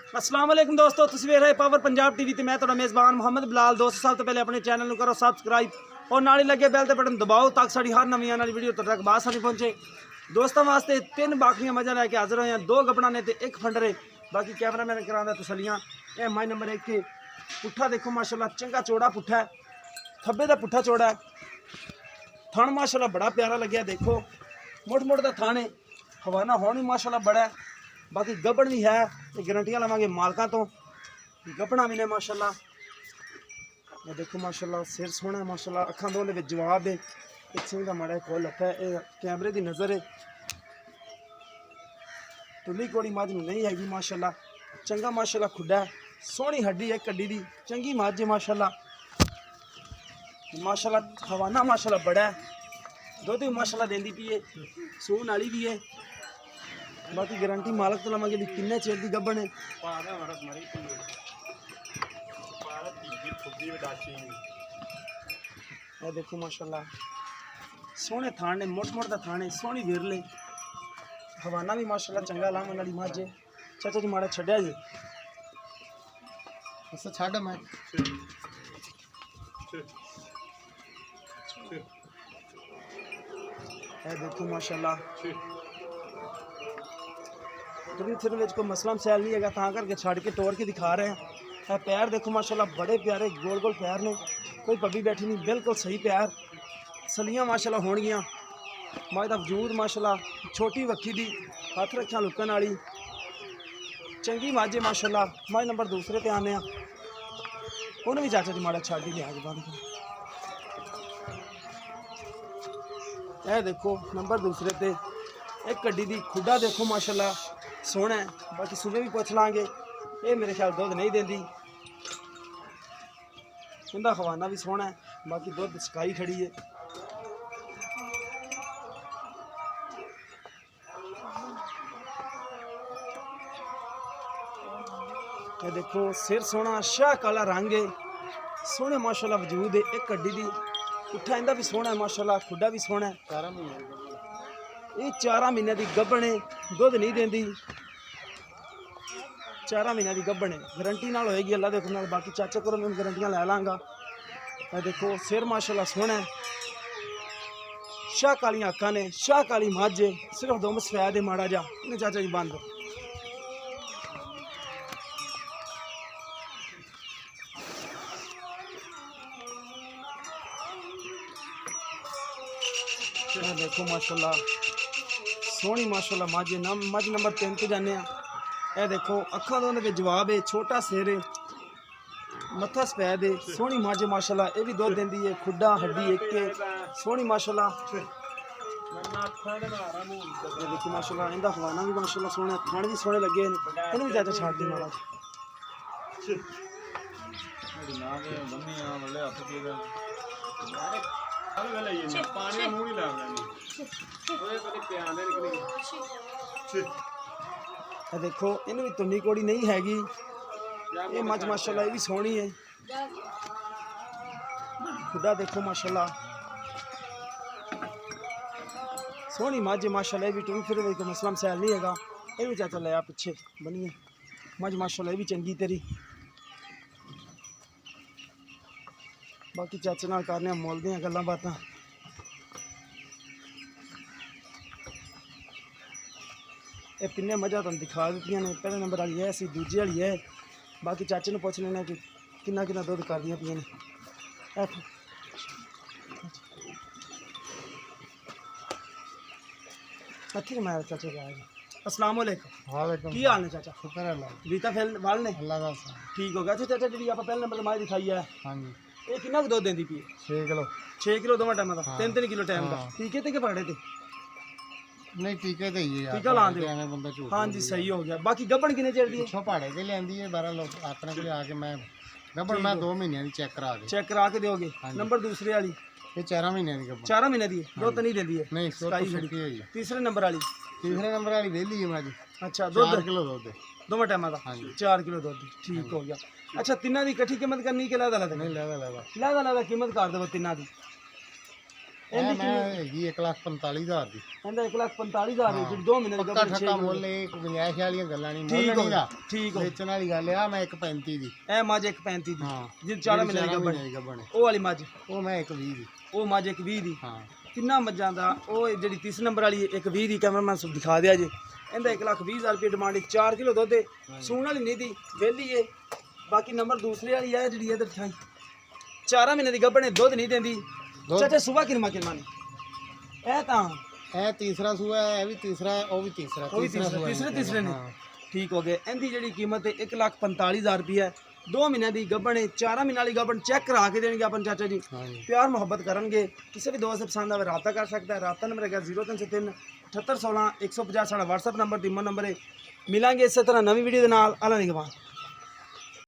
अस्सलाम वालेकुम दोस्तों, तुसीं वेख रहे पावर पंजाब टीवी ते मैं तुहाडा मेज़बान मोहम्मद बिलाल। दोस्तों, सब तो पहले अपने चैनल करो सब्सक्राइब और नाल ही लगे बैल के बटन दबाओ ताकि साड़ी हर नवी आने वाली वीडियो तुहाडे तक बासानी पहुंचे। दोस्तों वास्ते 3 बाकरियां मजा लैके हाजिर होए हैं, 2 गबड़ा ने ते 1 फंडरे। बाकी कैमरा मैन करांदा तसलियां। यह माई नंबर 1 के पुट्ठा देखो माशाल्लाह चंगा चौड़ा पुट्ठा है, खब्बे का पुट्ठा चौड़ा है। थन माशाल्लाह बड़ा प्यारा लगे, देखो मुठ मुठ का थन है, हवाना होनी माशाल्लाह बड़ा है। बाकी गबड़ भी है, तो गारंटियां लवांगे मालकां तो। गबड़ा भी ने माशाल्लाह, ये देखो माशाल्लाह सिर सोहना है माशाल्लाह, अखां दो दे जवाब है। एक सिंह का माड़ा खोल रखा है, ये कैमरे की नज़र है। तुली कोड़ी मझ नहीं हैगी माशाल्लाह, चंगा माशाल्लाह खुडा है, सोहनी हड्डी है कड्डी दी, चंगी मझ है माशाल्लाह। माशाल्लाह हवाना माशाल्लाह बड़ा है, दुध भी माशाल्लाह देंदी पी है, सून वाली भी है। बाकी गारंटी मालक तो लवांगे भी किन्ने चेर की गब्बन है। ये देखो माशाल्लाह सोहने थाने, मोट मोट का थाने, सोहनी विरले, हवाना भी माशाल्लाह चंगा लावन वाली मझ है। चाचा जी माड़ा छड्या जी, अच्छा छाड़ मैं ये देखो माशाल्लाह तुम फिर विच कोई मसला मसैल नहीं है, तां करके छड़ के तोड़ के दिखा रहे हैं। है पैर देखो माशाल्लाह बड़े प्यारे गोल गोल पैर ने, कोई पब्बी बैठी नहीं, बिल्कुल सही पैर। सलियां माशाल्लाह होणगियां, मझ दा वजूद माशाल्लाह छोटी वक्खी दी, हथ रखियां लुकन वाली, चंगी मझ है माशाल्लाह। मझ नंबर दूसरे पे आने उन्हें भी चाचा जी माड़ा छड़ ही लिया बंद कर। यह देखो नंबर दूसरे पे एक कड्डी दी, खुडा देखो माशाल्लाह सोहना है। बाकी सुबह भी पुछ लांगे, ये मेरे ख्याल दुध नहीं देंदी, इनका खवाना भी सोहना है। बाकी दुध सकाई खड़ी है। ये देखो सिर सोहना, शाह काला रंग है, सोहने माशाल्लाह वजूद है। एक कड्डी दी, पुट्ठा इंदा भी सोहना है माशाल्लाह, खुडा भी सोहना है। 4 महीने ये 4 महीने की गब्बन है, दुध नहीं देंदी, 4 महीने की गब्बन है, गारंटी नाल होएगी अल्लाह दे हुक्म नाल। बाकी चाचा को मैं गारंटियां लै लांगा। ये देखो सिर माशाल्लाह सोहना है, शाह कालियां अक्खां ने, शाह काली मझ है, सिर्फ दुम सफैद है माड़ा जा। इन्हें चाचा जी बंद देखो माशाल्लाह सोहनी माशाल्लाह मझ है। मझ नंबर 3 पे जाने। यह देखो अखां दोनों के जवाब है, छोटा सिर है, मत्था सफैद है, सोहनी मझ है माशाल्लाह। ये भी दुध देंदी है, खुडा हड्डी एक के, सोहनी माशाल्लाह। ये देखो माशाल्लाह इनका खवाना भी माशाल्लाह सोहना, खान भी सोहने लगे हैं। इन्हें भी चाचा छाड़ दी माड़ा देखो इन्हें भी तुन्नी कोड़ी नहीं हैगी। ये मझ माशाल्लाह ये भी सोहनी है, खुदा देखो माशाल्लाह सोहनी मझ है माशाल्लाह। ये भी तुम फिर कोई मसला मसैल नहीं हैगा। ये भी चाचा लिया पिछे बनिए मझ माशाल्लाह, ये भी चंगी तेरी। बाकी चाचे नाल करने मोल दियां गल्लां बातां। ये तिन्ने मझां तुहानूं दिखा दित्तियां ने, पहले नंबर वाली है, असीं दूजी वाली है। बाकी चाचे नूं पुछ लैणे कि किन्ना किन्ना दुध करदियां पियां ने। अच्छी मैं चाचे का अस्सलाम वालेकुम। वालेकुम की हाल ने चाचा? शुक्र है अल्लाह बीता फैल वाल ने अल्लाह का ठीक हो गया। अच्छा चाचा जी आप पहले नंबर माई दिखाई है, हां जी ये कितना दुध देंदी पी? 6 किलो 6 किलो दोवां टाइम का, हाँ। 3 किलो टाइम का। हाँ। टीके ते के पकड़े थे? नहीं टीके ते ही है टीका लांदे हो? एवें बंदा झूठ हाँ जी सही हो गया। बाकी गब्बन किन्ने चेर दी है? पिछों पहाड़े ते लेंदी है 12 लोग अपने को आके मैं गब्बड़ मैं 2 महीने की चेक करा के चेक करा के दोगे? हाँ जी। नंबर दूसरे वाली ये 4 महीने की गब्बड़ 4 महीने दी है, दुध नहीं देंदी है? नहीं सकाई सुकी खड़ी। हुई है। तीसरे नंबर वाली तीसरे नंबर वाली वेली है माजी अच्छा 4 दुध किलो दूध है दोवां टाइम का हाँ जी। 4 किलो दुध ठीक हो गया। अच्छा तिन्ना दी इकट्ठी कीमत करनी कि लैदा लैदा? नहीं लेवा लेवा लैदा लैदा कीमत कर दो तिन्ना दी। ਇਹ ਮੈਂ ਹੈਗੀ 1,45,000 ਦੀ। ਇਹਦਾ 1,45,000 ਦੀ ਜਿਹੜੀ 2 ਮਹੀਨੇ ਦੀ ਪੱਕਾ ਠੱਕਾ ਮੁੱਲ ਇਹ ਕੋਈ ਗੁੰਜਾਇਸ਼ ਵਾਲੀਆਂ ਗੱਲਾਂ ਨਹੀਂ, ਮੁੱਲ ਠੀਕ ਨਹੀਂ ਦਾ ਹੋ ਠੀਕ ਹੋ। ਵੇਚਣ ਵਾਲੀ ਗੱਲ ਆ। ਮੈਂ 1,35 ਦੀ। ਇਹ ਮੱਝ 1,35 ਦੀ ਹਾਂ ਜਿਹਦੀ 4 ਮਹੀਨੇ ਦੀ ਗੱਭਣ ਗੱਬਣ ਉਹ ਵਾਲੀ ਮੱਝ, ਉਹ ਮੈਂ 1,20 ਦੀ। ਉਹ ਮੱਝ 1,20 ਦੀ। ਹਾਂ ਕਿੰਨਾ ਮੱਝਾਂ ਦਾ ਉਹ ਜਿਹੜੀ 30 ਨੰਬਰ ਵਾਲੀ 1,20 ਦੀ ਕੈਮਰਾਮੈਨ ਸਭ ਦਿਖਾ ਦਿਆ ਜੇ। ਇਹਦਾ 1,20,000 ਰੁਪਏ ਡਿਮਾਂਡ, 4 ਕਿਲੋ ਦੁੱਧ ਹੈ, ਸੂਣ ਵਾਲੀ ਨਹੀਂ ਦੀ ਵਿਹਲੀ ਹੈ। ਬਾਕੀ ਨੰਬਰ ਦੂਸਰੇ ਵਾਲੀ ਹੈ ਜਿਹੜੀ ਇਧਰ ਦਿਖਾਈ, 4 ਮਹੀਨੇ ਦੀ ਗੱਭਣ ਹੈ, ਦੁੱਧ ਨਹੀਂ ਦਿੰਦੀ। ਚਾਚਾ ਸੁਬਾ ਕਿਰਮਾ ਨੇ ਇਹ ਤਾਂ ਇਹ ਤੀਸਰਾ ਸੂਆ ਹੈ, ਇਹ ਵੀ ਤੀਸਰਾ ਹੈ, ਉਹ ਵੀ ਤੀਸਰਾ, ਉਹ ਵੀ ਤੀਸਰੇ ਨੇ। ਠੀਕ ਹੋ ਗਏ। ਇਹਦੀ ਜਿਹੜੀ ਕੀਮਤ ਹੈ 1,45,000 ਰੁਪਏ ਹੈ। 2 ਮਹੀਨਿਆਂ ਦੀ ਗੱਭਣ ਹੈ, 4 ਮਹੀਨਿਆਂ ਵਾਲੀ ਗੱਭਣ ਚੈੱਕ ਕਰਾ ਕੇ ਦੇਣਗੇ ਆਪਾਂ ਚਾਚਾ ਜੀ। ਪਿਆਰ ਮੁਹੱਬਤ ਕਰਨਗੇ। ਕਿਸੇ ਵੀ ਦੋਸਤ ਪਸੰਦ ਆਵੇ ਰਾਬਤਾ ਕਰ ਸਕਦਾ ਹੈ। ਰਾਬਤਾ ਨੰਬਰ ਹੈਗਾ 0303 7816 150। ਸਾਡਾ WhatsApp ਨੰਬਰ, ਟੀਮੋ ਨੰਬਰ ਹੈ। ਮਿਲਾਂਗੇ ਇਸੇ ਤਰ੍ਹਾਂ ਨਵੀਂ ਵੀਡੀਓ ਦੇ ਨਾਲ। ਅੱਲਾ ਨਿਗਹਬਾਨ।